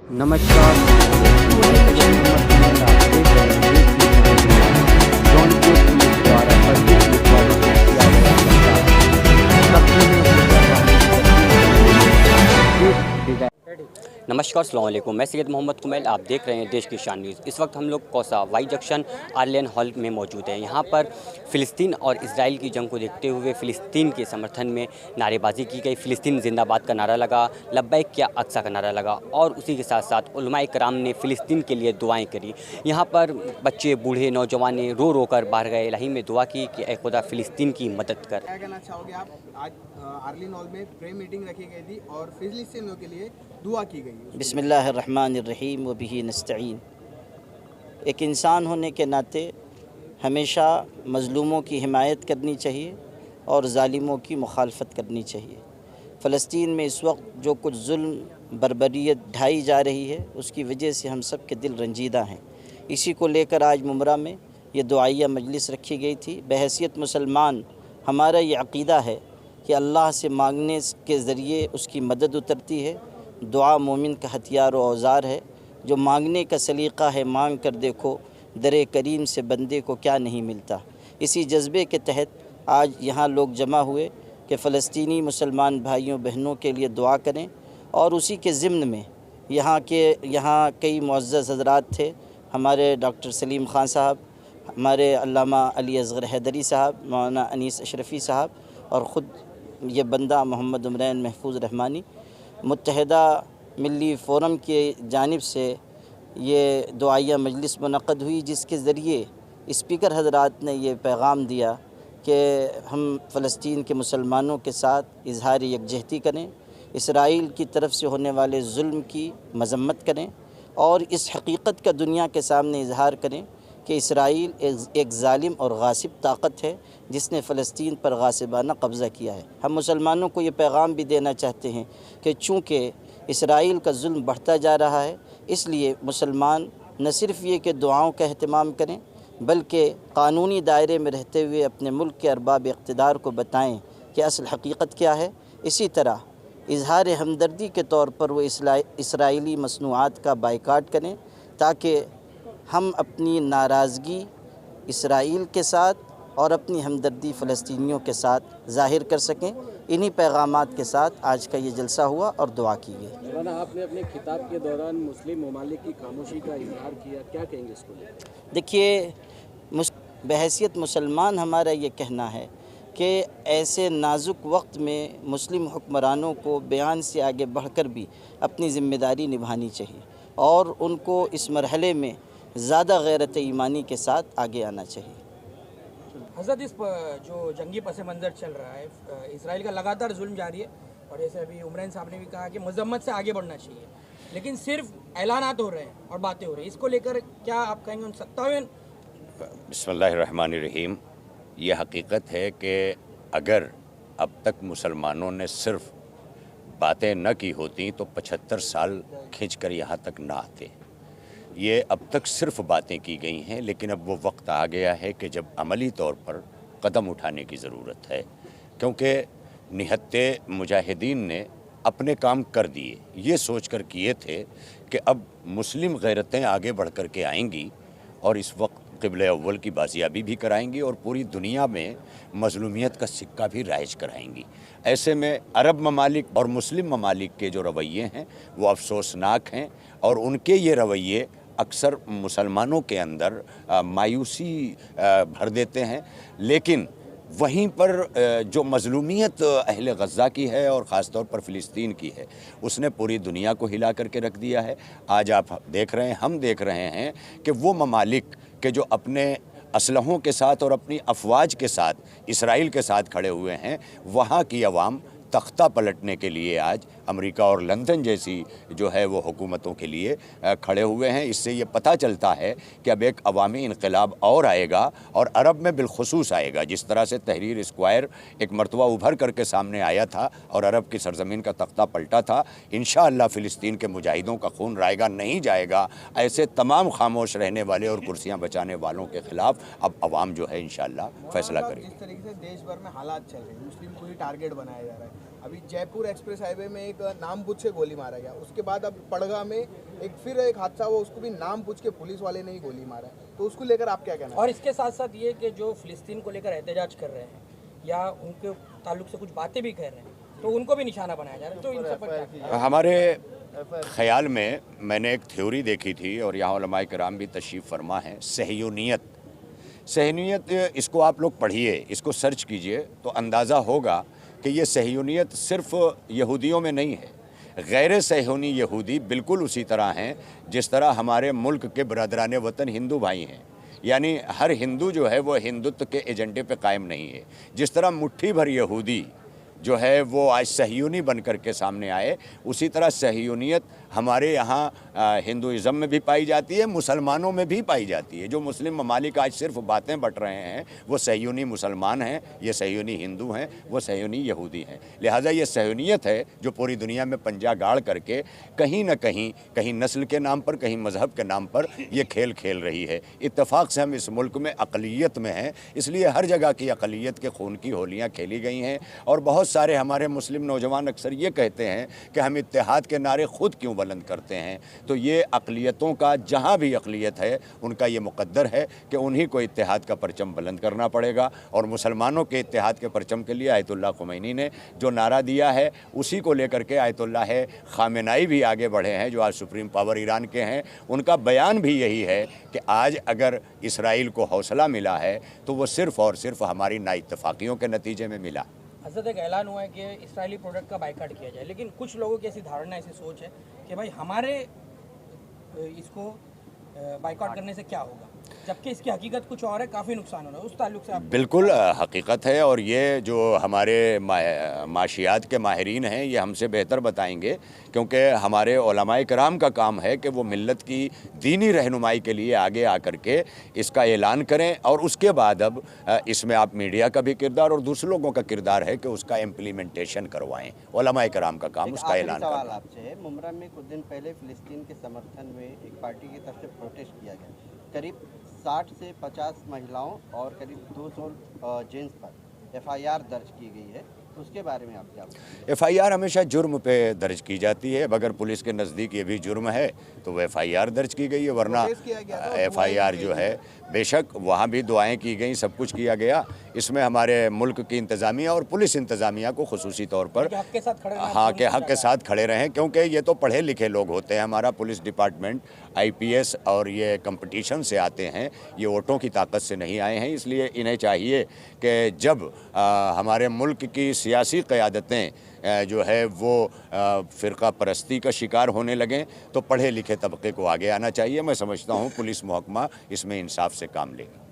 नमस्कार। जौनपुर पुलिस द्वारा फर्जी रिकॉर्ड किया गया कब्जे में नमस्कार, अस्सलाम वालेकुम। मैं सैयद मोहम्मद कुमैल, आप देख रहे हैं देश की शान न्यूज़। इस वक्त हम लोग कौसा वाई जंक्शन आर्लियन हॉल में मौजूद हैं। यहाँ पर फ़िलिस्तीन और इजराइल की जंग को देखते हुए फ़िलिस्तीन के समर्थन में नारेबाजी की गई। फ़िलिस्तीन जिंदाबाद का नारा लगा, लब्बैक या अक्सा का नारा लगा और उसी के साथ साथ उलमाए कराम ने फ़िलिस्तीन के लिए दुआएं करी। यहाँ पर बच्चे, बूढ़े, नौजवान रो रो कर बाहर गए इलाही में दुआ की कि ए खुदा फ़िलिस्तीन की मदद कर। क्या कहना चाहोगे आप? आज आर्लियन हॉल में प्रेयर मीटिंग रखी गई थी और फ़िलिस्तीनियों के लिए दुआ की गई। बिस्मिल्लाहिर्रहमानिर्रहीम व बिही नस्तईन। एक इंसान होने के नाते हमेशा मज़लूमों की हिमायत करनी चाहिए और ज़ालिमों की मुखालफत करनी चाहिए। फ़लस्तीन में इस वक्त जो कुछ जुल्म बर्बरियत ढाई जा रही है उसकी वजह से हम सब के दिल रंजीदा हैं। इसी को लेकर आज मुमरा में ये दुआइया मजलिस रखी गई थी। बहैसियत मुसलमान हमारा ये अक़ीदा है कि अल्लाह से मांगने के ज़रिए उसकी मदद उतरती है। दुआ मोमिन का हथियार व औज़ार है। जो मांगने का सलीक़ा है, मांग कर देखो दरे करीम से बंदे को क्या नहीं मिलता। इसी जज्बे के तहत आज यहाँ लोग जमा हुए कि फ़लस्तीनी मुसलमान भाइयों बहनों के लिए दुआ करें और उसी के ज़िम्न में यहाँ कई मुअज़्ज़ज़ हज़रात थे। हमारे डॉक्टर सलीम ख़ान साहब, हमारे अल्लामा अली असग़र हैदरी साहब, मौलाना अनीस अशरफ़ी साहब और ख़ुद ये बंदा मोहम्मद उमरैन महफूज़ रहमानी। मुत्तहिदा मिली फ़ोरम के जानिब से ये दुआइया मजलिस मुनक़्क़द हुई, जिसके ज़रिए स्पीकर हज़रात ने ये पैगाम दिया कि हम फ़लस्तीन के मुसलमानों के साथ इज़हार यकजहती करें, इसराइल की तरफ से होने वाले जुल्म की मज़म्मत करें और इस हकीकत का दुनिया के सामने इज़हार करें कि इसराइल एक ज़ालिम और गासिब ताकत है जिसने फ़लस्तीन पर गासिबाना कब्ज़ा किया है। हम मुसलमानों को ये पैगाम भी देना चाहते हैं कि चूँकि इसराइल का जुल्म बढ़ता जा रहा है, इसलिए मुसलमान न सिर्फ़ ये कि दुआओं का अहतमाम करें बल्कि क़ानूनी दायरे में रहते हुए अपने मुल्क के अरबाब इक़्तिदार को बताएं कि असल हकीकत क्या है। इसी तरह इज़हार हमदर्दी के तौर पर वो इसराइली मसनूआत का बाइकाट करें ताकि हम अपनी नाराज़गी इसराइल के साथ और अपनी हमदर्दी फ़लस्तीनियों के साथ ज़ाहिर कर सकें। इन्हीं पैगामात के साथ आज का ये जलसा हुआ और दुआ की गई। मौलाना, आपने अपने खिताब के दौरान मुस्लिम ममालिक की खामोशी का इजहार किया, क्या कहेंगे इसको? देखिए, बहैसियत मुसलमान हमारा ये कहना है कि ऐसे नाजुक वक्त में मुस्लिम हुक्मरानों को बयान से आगे बढ़कर भी अपनी ज़िम्मेदारी निभानी चाहिए और उनको इस मरहले में ज़्यादा गैरत ईमानी के साथ आगे आना चाहिए। हज़रत, इस जो जंगी पस मंज़र चल रहा है, इसराइल का लगातार जुल्म जारी है और जैसे अभी उमरैन साहब ने भी कहा कि मज़म्मत से आगे बढ़ना चाहिए, लेकिन सिर्फ ऐलानात हो रहे हैं और बातें हो रही हैं। इसको लेकर क्या आप कहेंगे उन सत्तावन? बिस्मिल्लाहिर्रहमानिर्रहीम। ये हकीकत है कि अगर अब तक मुसलमानों ने सिर्फ बातें न की होती तो 75 साल खींचकर यहाँ तक ना आते। ये अब तक सिर्फ बातें की गई हैं, लेकिन अब वो वक्त आ गया है कि जब अमली तौर पर कदम उठाने की ज़रूरत है, क्योंकि निहत्ते मुजाहिदीन ने अपने काम कर दिए। ये सोच कर किए थे कि अब मुस्लिम गैरतें आगे बढ़ कर के आएंगी और इस वक्त क़िबले अव्वल की बाजियाबी भी कराएंगी और पूरी दुनिया में मज़लूमियत का सिक्का भी राइज कराएंगी। ऐसे में अरब ममालिक और मुस्लिम ममालिक के जो रवैये हैं वो अफसोसनाक हैं और उनके ये रवैये अक्सर मुसलमानों के अंदर मायूसी भर देते हैं। लेकिन वहीं पर जो मज़लूमियत अहले गज़ा की है और ख़ास तौर पर फ़िलिस्तीन की है, उसने पूरी दुनिया को हिला करके रख दिया है। आज आप देख रहे हैं, हम देख रहे हैं कि वो ममालिक के जो अपने असलहों के साथ और अपनी अफवाज के साथ इसराइल के साथ खड़े हुए हैं, वहाँ की अवाम तख्ता पलटने के लिए आज अमेरिका और लंदन जैसी जो है वो हुकूमतों के लिए खड़े हुए हैं। इससे ये पता चलता है कि अब एक अवामी इनकलाब और आएगा और अरब में बिलखुसूस आएगा। जिस तरह से तहरीर स्क्वायर एक मरतबा उभर करके सामने आया था और अरब की सरजमीन का तख्ता पलटा था, इंशाअल्लाह फ़िलिस्तीन के मुजाहिदों का खून रायगा नहीं जाएगा। ऐसे तमाम खामोश रहने वाले और कुर्सियाँ बचाने वालों के ख़िलाफ़ अब अवाम जो है इंशाअल्लाह फ़ैसला करेगी। जिस तरीके से देश भर में हालात चल रहे हैं, मुस्लिम को ही टारगेट बनाया जा रहा है, अभी जयपुर एक्सप्रेस हाईवे में एक नाम पूछ के गोली मारा गया, उसके बाद अब पड़गा में फिर एक हादसा हुआ, उसको भी नाम पूछ के पुलिस वाले ने ही गोली मारा है। तो उसको लेकर आप क्या कहना है? और इसके साथ साथ ये कि जो फ़िलिस्तीन को लेकर एहतजाज कर रहे हैं या उनके ताल्लुक से कुछ बातें भी कह रहे हैं, तो उनको भी निशाना बनाया जा रहा है। तो इन सब पर क्या? हमारे ख्याल में मैंने एक थ्योरी देखी थी और यहाँ उलमाए किराम भी तशरीफ़ फरमा है, सहयूनियत इसको आप लोग पढ़िए, इसको सर्च कीजिए तो अंदाज़ा होगा कि ये सहयूनियत सिर्फ़ यहूदियों में नहीं है। गैर सहयूनी यहूदी बिल्कुल उसी तरह हैं जिस तरह हमारे मुल्क के बरदरान वतन हिंदू भाई हैं। यानी हर हिंदू जो है वो हिंदुत्व के एजेंडे पे कायम नहीं है। जिस तरह मुट्ठी भर यहूदी जो है वो आज सहयूनी बन कर के सामने आए, उसी तरह सहयूनियत हमारे यहाँ हिंदुइज़्म में भी पाई जाती है, मुसलमानों में भी पाई जाती है। जो मुस्लिम ममालिक आज सिर्फ बातें बट रहे हैं वो सहयूनी मुसलमान हैं, ये सहयूनी हिंदू हैं, वो सहयूनी यहूदी हैं। लिहाजा ये सहयूनियत है जो पूरी दुनिया में पंजा गाड़ करके कहीं न कहीं नस्ल के नाम पर, कहीं मज़हब के नाम पर ये खेल खेल रही है। इत्तेफाक से हम इस मुल्क में अक़लियत में हैं, इसलिए हर जगह की अक़लियत के खून की होलियाँ खेली गई हैं। और बहुत सारे हमारे मुस्लिम नौजवान अक्सर ये कहते हैं कि हम इत्तेहाद के नारे खुद क्यों बुलंद करते हैं। तो ये अक़लियतों का, जहाँ भी अक़लियत है उनका ये मुक़द्दर है कि उन्हीं को इत्तेहाद का परचम बुलंद करना पड़ेगा। और मुसलमानों के इत्तेहाद के परचम के लिए आयतुल्लाह ख़ुमैनी ने जो नारा दिया है उसी को लेकर के आयतुल्लाह ख़ामेनाई भी आगे बढ़े हैं, जो आज सुप्रीम पावर ईरान के हैं। उनका बयान भी यही है कि आज अगर इसराइल को हौसला मिला है तो वो सिर्फ़ और सिर्फ हमारी नाइत्तफ़ाक़ियों के नतीजे में मिला। हज़रत एक ऐलान हुआ है कि इसराइली प्रोडक्ट का बाइकाट किया जाए, लेकिन कुछ लोगों की ऐसी धारणा, ऐसी सोच है कि भाई हमारे इसको बाइकाट करने से क्या होगा, जबकि इसकी हकीकत कुछ और है, काफ़ी नुकसान हो रहा है। उस ताल्लुक से आप बिल्कुल हकीकत है, और ये जो हमारे माशियात के माहिरीन हैं ये हमसे बेहतर बताएंगे, क्योंकि हमारे उलमाए किराम का काम है कि वो मिल्लत की दीनी रहनुमाई के लिए आगे आकर के इसका ऐलान करें। और उसके बाद अब इसमें आप मीडिया का भी किरदार और दूसरे लोगों का किरदार है कि उसका इम्प्लीमेंटेशन करवाएं। उलमाए किराम का काम उसका ऐलान करना। सवाल आपसे है, मुमरा में कुछ दिन पहले फ़िलिस्तीन के समर्थन में एक पार्टी की तरफ से प्रोटेस्ट किया गया। करीब 60 से 50 महिलाओं और करीब 200 जेंट्स पर एफआईआर दर्ज की गई है, उसके बारे में आप क्या बताएंगे? एफआईआर हमेशा जुर्म पे दर्ज की जाती है। अगर पुलिस के नज़दीक ये भी जुर्म है तो वो एफआईआर दर्ज की गई है, वरना एफआईआर जो है बेशक वहाँ भी दुआएं की गई, सब कुछ किया गया। इसमें हमारे मुल्क की इंतज़ामिया और पुलिस इंतज़ामिया को खुसूसी तौर पर हक के साथ खड़े रहना, हाँ के हक़ के साथ खड़े रहें, क्योंकि ये तो पढ़े लिखे लोग होते हैं। हमारा पुलिस डिपार्टमेंट आईपीएस और ये कंपटीशन से आते हैं, ये वोटों की ताकत से नहीं आए हैं। इसलिए इन्हें चाहिए कि जब हमारे मुल्क की सियासी क़यादतें जो है वो फ़िरका परस्ती का शिकार होने लगें तो पढ़े लिखे तबके को आगे आना चाहिए। मैं समझता हूँ पुलिस महकमा इसमें इंसाफ से काम लेगा।